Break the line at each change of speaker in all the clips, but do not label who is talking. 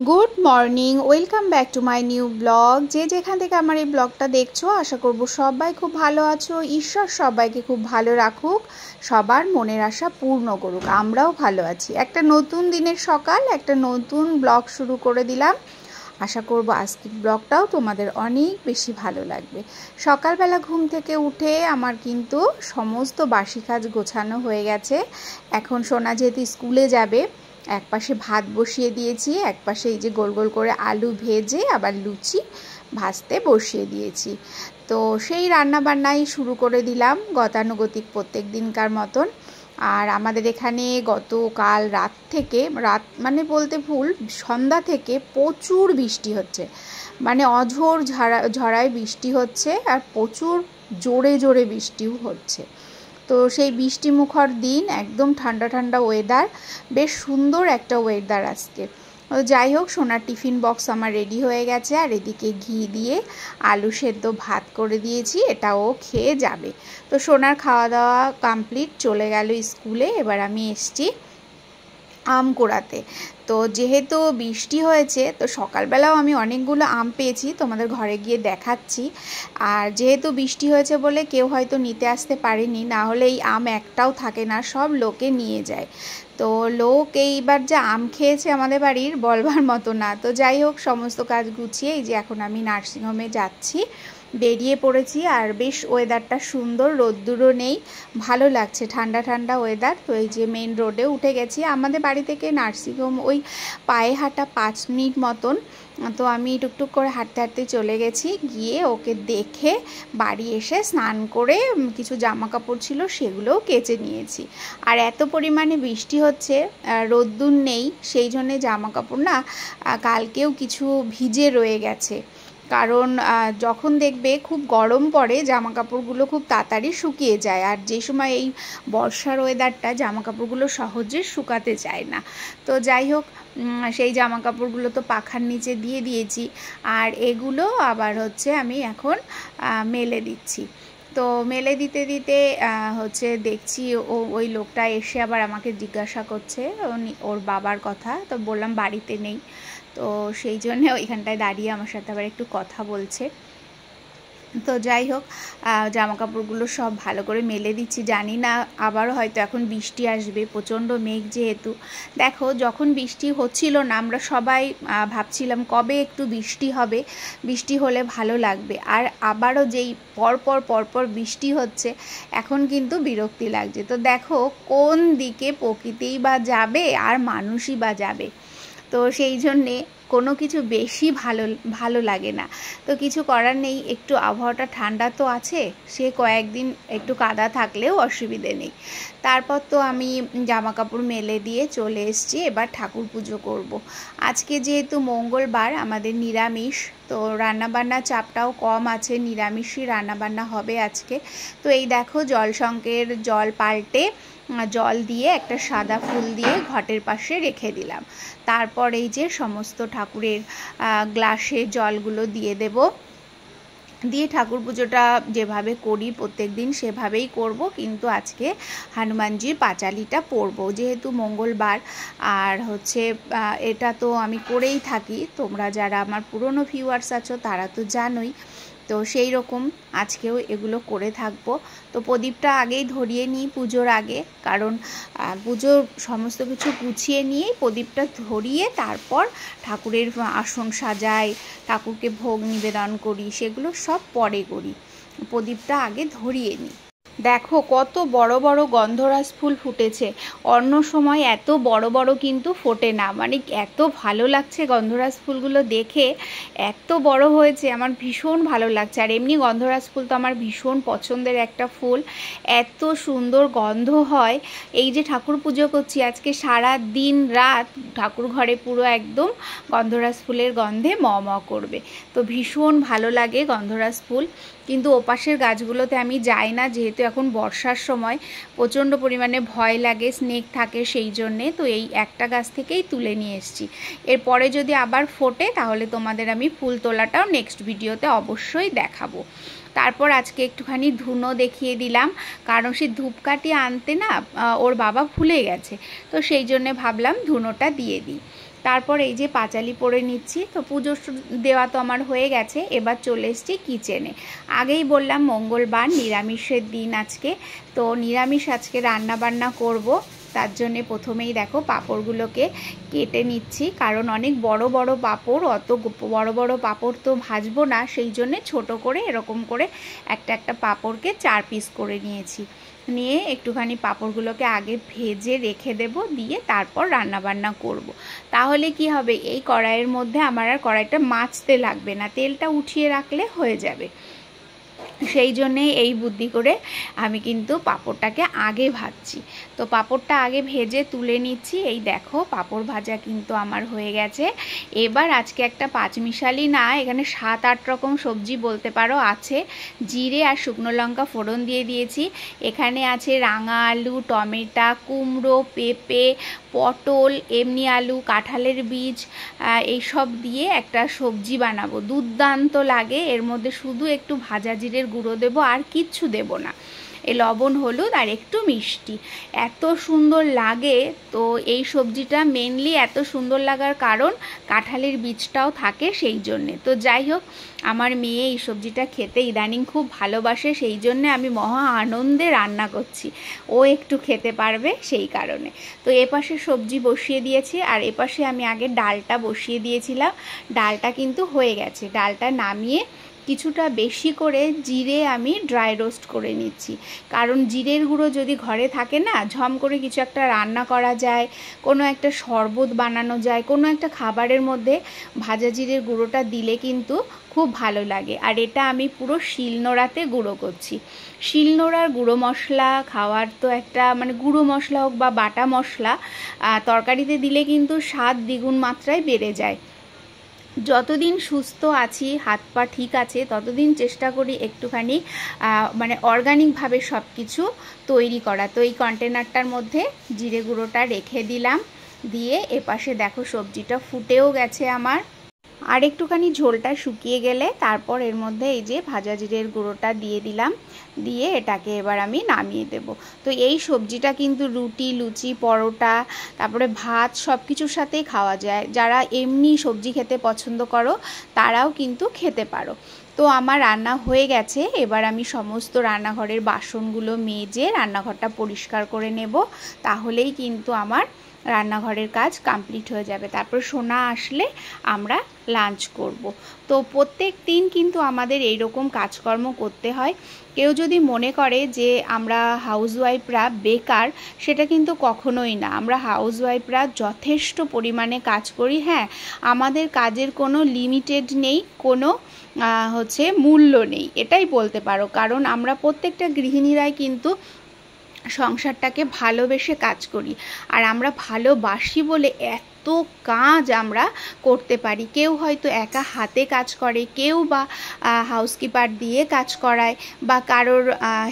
Good morning, welcome back to my new blog. যে যেখান থেকে আমার এই ব্লগটা দেখছো, আশা করব সবাই খুব ভালো আছো। ঈশ্বর সবাইকে খুব ভালো রাখুক, সবার মনের আশা পূর্ণ করুক। আমরাও ভালো আছি। একটা নতুন দিনের সকাল, একটা নতুন ব্লগ শুরু করে দিলাম। আশা করব আজকের ব্লগটাও তোমাদের অনেক বেশি ভালো লাগবে। সকালবেলা ঘুম থেকে উঠে আমার কিন্তু সমস্ত বাসি কাজ গোছানো হয়ে গেছে। এখন সোনা যেহেতু স্কুলে যাবে, এক পাশে ভাত বসিয়ে দিয়েছি, এক পাশে এই যে গোল গোল করে আলু ভেজে আবার লুচি ভাজতে বসিয়ে দিয়েছি। তো সেই রান্না বান্নাই শুরু করে দিলাম গতানুগতিক প্রত্যেক দিনকার মতন। আর আমাদের এখানে গতকাল রাত মানে বলতে ভুল, সন্ধ্যা থেকে প্রচুর বৃষ্টি হচ্ছে, মানে অঝোর ঝড়ায় বৃষ্টি হচ্ছে আর প্রচুর জোরে জোরে বৃষ্টিও হচ্ছে। তো সেই বৃষ্টিমুখর দিন, একদম ঠান্ডা ঠান্ডা ওয়েদার, বেশ সুন্দর একটা ওয়েদার আজকে। যাই হোক, সোনার টিফিন বক্স আমার রেডি হয়ে গেছে, আর এদিকে ঘি দিয়ে আলু সেদ্ধ ভাত করে দিয়েছি, এটাও খেয়ে যাবে। তো সোনার খাওয়া দাওয়া কমপ্লিট, চলে গেল স্কুলে। এবার আমি এসছি আম কুড়াতে। তো যেহেতু বৃষ্টি হয়েছে, তো সকালবেলাও আমি অনেকগুলো আম পেয়েছি, তোমাদের ঘরে গিয়ে দেখাচ্ছি। আর যেহেতু বৃষ্টি হয়েছে বলে কেউ হয়তো নিতে আসতে পারেনি, না হলে এই আম একটাও থাকে না, সব লোকে নিয়ে যায়। তো লোক এইবার যে আম খেয়েছে আমাদের বাড়ির বলবার মতো না। তো যাই হোক, সমস্ত কাজ গুছিয়ে এই যে এখন আমি নার্সিংহোমে যাচ্ছি, বেরিয়ে পড়েছি। আর বেশ ওয়েদারটা সুন্দর, রোদ্দুরও নেই, ভালো লাগছে, ঠান্ডা ঠান্ডা ওয়েদার। তো এই যে মেন রোডে উঠে গেছি। আমাদের বাড়ি থেকে নার্সিংহোম ওই পায়ে হাঁটা 5 মিনিট মতন। তো আমি টুকটুক করে হাঁটতে হাঁটতে চলে গেছি, গিয়ে ওকে দেখে বাড়ি এসে স্নান করে কিছু জামা কাপড় ছিল সেগুলোও কেচে নিয়েছি। আর এত পরিমাণে বৃষ্টি হচ্ছে, রোদ্দুর নেই, সেই জন্যে জামা কাপড় না কালকেও কিছু ভিজে রয়ে গেছে। কারণ যখন দেখবে খুব গরম পড়ে, জামা কাপড়গুলো খুব তাড়াতাড়ি শুকিয়ে যায়, আর যে সময় এই বর্ষার ওয়েদারটা জামা কাপড়গুলো সহজে শুকাতে চায় না। তো যাই হোক, সেই জামা কাপড়গুলো তো পাখার নিচে দিয়ে দিয়েছি, আর এগুলো আবার হচ্ছে আমি এখন মেলে দিচ্ছি। তো মেলে দিতে দিতে হচ্ছে দেখছি ওই লোকটা এসে আবার আমাকে জিজ্ঞাসা করছে ওর বাবার কথা। তো বললাম বাড়িতে নেই, তো সেই জন্যে ওইখানটায় দাঁড়িয়ে আমার সাথে আবার একটু কথা বলছে। তো যাই হোক, জামা কাপড়গুলো সব ভালো করে মেলে দিচ্ছি। জানি না আবারও হয়তো এখন বৃষ্টি আসবে, প্রচণ্ড মেঘ যেহেতু। দেখো, যখন বৃষ্টি হচ্ছিল না, আমরা সবাই ভাবছিলাম কবে একটু বৃষ্টি হবে, বৃষ্টি হলে ভালো লাগবে। আর আবারও যেই পরপর বৃষ্টি হচ্ছে, এখন কিন্তু বিরক্তি লাগছে। তো দেখো কোন দিকে প্রকৃতিই বা যাবে আর মানুষই বা যাবে। তো সেই জন্যে কোনো কিছু বেশি ভালো লাগে না। তো কিছু করার নেই, একটু আবহাওয়াটা ঠান্ডা তো আছে, সে কয়েকদিন একটু কাদা থাকলেও অসুবিধে নেই। তারপর তো আমি জামা কাপড় মেলে দিয়ে চলে এসেছি, এবার ঠাকুর পুজো করব। আজকে যেহেতু মঙ্গলবার, আমাদের নিরামিষ, তো রান্নাবান্না চাপটাও কম আছে, নিরামিষই রান্নাবান্না হবে আজকে। তো এই দেখো, জলসংকের জল পাল্টে জল দিয়ে একটা সাদা ফুল দিয়ে ঘটের পাশে রেখে দিলাম। তারপর এই যে সমস্ত ঠাকুরের গ্লাসে জলগুলো দিয়ে দেব, দিয়ে ঠাকুর পুজোটা যেভাবে করি প্রত্যেক দিন সেভাবেই করব, কিন্তু আজকে হনুমানজির পাঁচালিটা পড়ব যেহেতু মঙ্গলবার। আর হচ্ছে এটা তো আমি করেই থাকি, তোমরা যারা আমার পুরনো ভিউয়ার্স আছো তারা তো জানোই। তো সেই রকম আজকেও এগুলো করে থাকবো। তো প্রদীপটা আগেই ধরিয়ে নিই পুজোর আগে, কারণ পুজোর সমস্ত কিছু গুছিয়ে নিয়েই প্রদীপটা ধরিয়ে তারপর ঠাকুরের আসন সাজাই, ঠাকুরকে ভোগ নিবেদন করি, সেগুলো সব পরে করি, প্রদীপটা আগে ধরিয়ে নিই। দেখো কত বড় বড় গন্ধরাজ ফুল ফুটেছে, অন্য সময় এত বড় বড় কিন্তু ফোটে না। মানে এত ভালো লাগছে গন্ধরাজ ফুলগুলো দেখে, এত বড় হয়েছে, আমার ভীষণ ভালো লাগছে। আর এমনি গন্ধরাজ ফুল তো আমার ভীষণ পছন্দের একটা ফুল, এত সুন্দর গন্ধ হয়। এই যে ঠাকুর পুজো করছি আজকে, সারা দিন রাত ঠাকুর ঘরে পুরো একদম গন্ধরাজ ফুলের গন্ধে ম ম করবে। তো ভীষণ ভালো লাগে গন্ধরাজ ফুল। কিন্তু ওপাশের গাছগুলোতে আমি যাই না, যেহেতু এখন বর্ষার সময় প্রচণ্ড পরিমাণে ভয় লাগে, স্নেক থাকে, সেই জন্যে তো এই একটা গাছ থেকেই তুলে নিয়ে এসেছি। এরপরে যদি আবার ফোটে তাহলে তোমাদের আমি ফুল তোলাটাও নেক্সট ভিডিওতে অবশ্যই দেখাবো। তারপর আজকে একটুখানি ধুনো দেখিয়ে দিলাম, কারণ সে ধূপকাঠি আনতে না ওর বাবা ভুলে গেছে, তো সেই জন্যে ভাবলাম ধুনোটা দিয়ে দিই। তারপর এই যে পাঁচালি পরে নিচ্ছি। তো পুজো দেওয়া তো আমার হয়ে গেছে, এবার চলে এসেছি কিচেনে। আগেই বললাম মঙ্গলবার, নিরামিষের দিন আজকে। তো নিরামিষ আজকে রান্না বান্না করব। তার জন্যে প্রথমেই দেখো পাঁপড়গুলোকে কেটে নিচ্ছি, কারণ অনেক বড় বড় পাঁপড়, অত বড় বড় পাঁপড় তো ভাজবো না, সেই জন্যে ছোট করে এরকম করে একটা একটা পাঁপড়কে 4 পিস করে নিয়েছি। নিয়ে একটুখানি পাঁপড়গুলোকে আগে ভেজে রেখে দেব, দিয়ে তারপর রান্না বান্না করব। তাহলে কি হবে, এই কড়াইয়ের মধ্যে আমার আর কড়াইটা মাজতে লাগবে না, তেলটা উঠিয়ে রাখলে হয়ে যাবে। সেই জন্যে এই বুদ্ধি করে আমি কিন্তু পাঁপড়টাকে আগে ভাজছি। তো পাঁপড়টা আগে ভেজে তুলে নিচ্ছি। এই দেখো পাঁপড় ভাজা কিন্তু আমার হয়ে গেছে। এবার আজকে একটা পাঁচমিশালি না, এখানে 7-8 রকম সবজি বলতে পারো আছে। জিরে আর শুকনো লঙ্কা ফোড়ন দিয়ে দিয়েছি। এখানে আছে রাঙা আলু, টমেটো, কুমড়ো, পেঁপে, পটল, এমনি আলু, কাঁঠালের বীজ, এইসব দিয়ে একটা সবজি বানাবো। দুর্দান্ত লাগে। এর মধ্যে শুধু একটু ভাজা জিরের গুঁড়ো দেবো, আর কিচ্ছু দেব না। এই লবণ, হলুদ আর একটু মিষ্টি, এত সুন্দর লাগে। তো এই সবজিটা মেনলি এত সুন্দর লাগার কারণ কাঁঠালের বীজটাও থাকে সেই জন্যে। তো যাই হোক, আমার মেয়ে এই সবজিটা খেতে ইদানিং খুব ভালোবাসে, সেই জন্যে আমি মহা আনন্দে রান্না করছি, ও একটু খেতে পারবে সেই কারণে। তো এপাশে সবজি বসিয়ে দিয়েছি, আর এপাশে আমি আগে ডালটা বসিয়ে দিয়েছিলাম। ডালটা কিন্তু হয়ে গেছে। ডালটা নামিয়ে কিছুটা বেশি করে জিরে আমি ড্রাই রোস্ট করে নিচ্ছি, কারণ জিরের গুঁড়ো যদি ঘরে থাকে না, ঝম করে কিছু একটা রান্না করা যায়, কোনো একটা শরবত বানানো যায়, কোনো একটা খাবারের মধ্যে ভাজা জিরের গুঁড়োটা দিলে কিন্তু খুব ভালো লাগে। আর এটা আমি পুরো শিলনোড়াতে গুঁড়ো করছি। শিলনোড়ার গুঁড়ো মশলা খাওয়ার তো একটা মানে গুঁড়ো মশলা হোক বা বাটা মশলা তরকারিতে দিলে কিন্তু স্বাদ দ্বিগুণ মাত্রায় বেড়ে যায়। যতদিন সুস্থ আছি, হাত পা ঠিক আছে, ততদিন চেষ্টা করি একটুখানি মানে অর্গানিকভাবে সব কিছু তৈরি করা। তো এই কন্টেনারটার মধ্যে জিরে গুঁড়োটা রেখে দিলাম, দিয়ে এপাশে দেখো সবজিটা ফুটেও গেছে আমার। আর একটুখানি ঝোলটা শুকিয়ে গেলে তারপর এর মধ্যে এই যে ভাজা জিরের গুঁড়োটা দিয়ে দিলাম, দিয়ে এটাকে এবার আমি নামিয়ে দেব। তো এই সবজিটা কিন্তু রুটি, লুচি, পরোটা, তারপরে ভাত সব কিছুর সাথেই খাওয়া যায়। যারা এমনি সবজি খেতে পছন্দ করো তারাও কিন্তু খেতে পারো। তো আমার রান্না হয়ে গেছে। এবার আমি সমস্ত রান্নাঘরের বাসনগুলো মেজে রান্নাঘরটা পরিষ্কার করে নেব, তাহলেই কিন্তু আমার রান্নাঘরের কাজ কমপ্লিট হয়ে যাবে। তারপর সোনা আসলে আমরা লাঞ্চ করব। তো প্রত্যেক দিন কিন্তু আমাদের এই রকম কাজকর্ম করতে হয়। কেউ যদি মনে করে যে আমরা হাউসওয়াইফরা বেকার, সেটা কিন্তু কখনোই না। আমরা হাউসওয়াইফরা যথেষ্ট পরিমাণে কাজ করি। হ্যাঁ, আমাদের কাজের কোনো লিমিটেড নেই, কোনো মূল্য নেই, এটাই বলতে পারো। কারণ আমরা প্রত্যেকটা গৃহিণীরাই কিন্তু সংসারটাকে ভালোবেসে কাজ করি, আর আমরা ভালোবাসি বলে এত কাজ আমরা করতে পারি। কেউ হয়তো একা হাতে কাজ করে, কেউ বা হাউসকিপার দিয়ে কাজ করায়, বা কারোর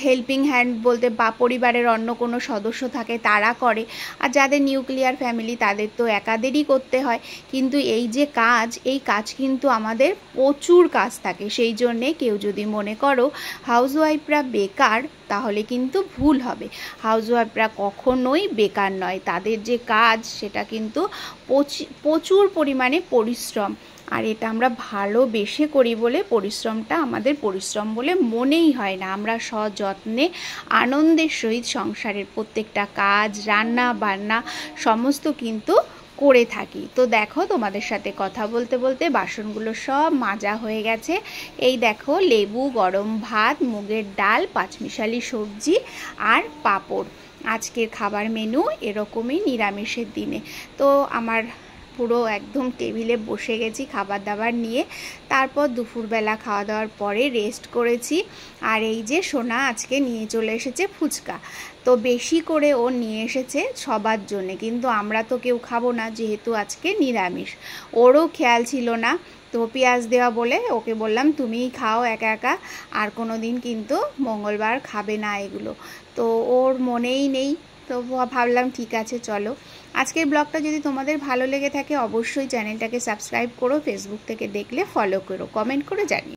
হেল্পিং হ্যান্ড বলতে বা পরিবারের অন্য কোনো সদস্য থাকে তারা করে। আর যাদের নিউক্লিয়ার ফ্যামিলি তাদের তো একাদেরই করতে হয়। কিন্তু এই যে কাজ, এই কাজ কিন্তু আমাদের প্রচুর কাজ থাকে। সেই জন্যে কেউ যদি মনে করো হাউসওয়াইফরা বেকার, তাহলে কিন্তু ভুল হবে। হাউসওয়াইফরা কখনোই বেকার নয়। তাদের যে কাজ সেটা কিন্তু প্রচুর পরিমাণে পরিশ্রম, আর এটা আমরা ভালোবেসে করি বলে পরিশ্রমটা আমাদের পরিশ্রম বলে মনেই হয় না। আমরা সযত্নে আনন্দের সহিত সংসারের প্রত্যেকটা কাজ, রান্না বান্না সমস্ত কিন্তু করে থাকি। তো দেখো, তোমাদের সাথে কথা বলতে বলতে বাসনগুলো সব মাজা হয়ে গেছে। এই দেখো, লেবু, গরম ভাত, মুগের ডাল, পাঁচমিশালি সবজি আর পাঁপড়। আজকের খাবার মেনু এরকমই নিরামিষের দিনে। তো আমার পুরো একদম টেবিলে বসে গেছি খাবার দাবার নিয়ে। তারপর দুপুরবেলা খাওয়া দাওয়ার পরে রেস্ট করেছি। আর এই যে সোনা আজকে নিয়ে চলে এসেছে ফুচকা। তো বেশি করে ও নিয়ে এসেছে সবার জন্যে, কিন্তু আমরা তো কেউ খাবো না যেহেতু আজকে নিরামিষ। ওরও খেয়াল ছিল না, তো পেঁয়াজ দেওয়া বলে ওকে বললাম তুমিই খাও একা একা, আর কোনো দিন কিন্তু মঙ্গলবার খাবে না এগুলো। তো ওর মনেই নেই, তো ভাবলাম ঠিক আছে চলো। আজকের ব্লগটা যদি তোমাদের ভালো লেগে থাকে অবশ্যই চ্যানেলটাকে সাবস্ক্রাইব করো, ফেসবুক থেকে দেখলে ফলো করো, কমেন্ট করে জানিও।